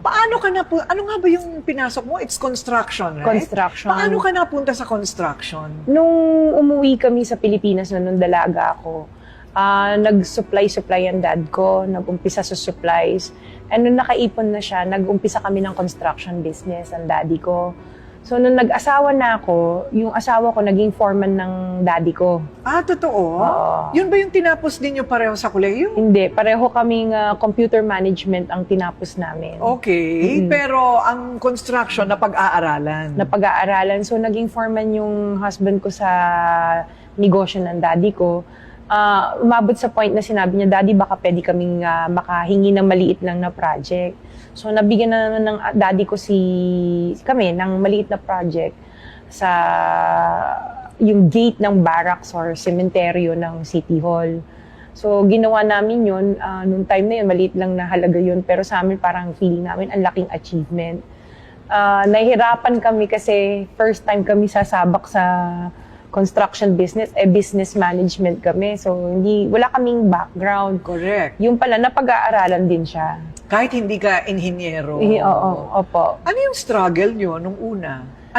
Paano ka ano nga ba yung pinasok mo? It's construction, right? Construction. Paano ka napunta sa construction? Nung umuwi kami sa Pilipinas nung dalaga ako, nag-supply ang dad ko, nag-umpisa sa supplies. And nung nakaipon na siya, nag-umpisa kami ng construction business, ang daddy ko. So nung nag-asawa na ako, yung asawa ko naging foreman ng daddy ko. Ah, totoo? Oo. Yun ba yung tinapos ninyo pareho sa kolehiyo? Hindi, pareho kaming computer management ang tinapos namin. Okay, pero ang construction na pag-aaralan. Na pag-aaralan. So, naging foreman yung husband ko sa negosyo ng daddy ko. Umabot sa point na sinabi niya, Daddy, baka pwede kaming makahingi ng maliit lang na project. So, nabigyan na naman ng daddy ko kami ng maliit na project sa yung gate ng barracks or cementerio ng City Hall. So, ginawa namin yun. Noong time na yun, maliit lang na halaga yun. Pero sa amin, parang feeling namin, ang laking achievement. Nahihirapan kami kasi first time kami sasabak sa construction business, business management kami. So, wala kaming background. Correct. Yung pala, napag-aaralan din siya. Kahit hindi ka inhinyero. Oo, opo. Ano yung struggle nyo nung una?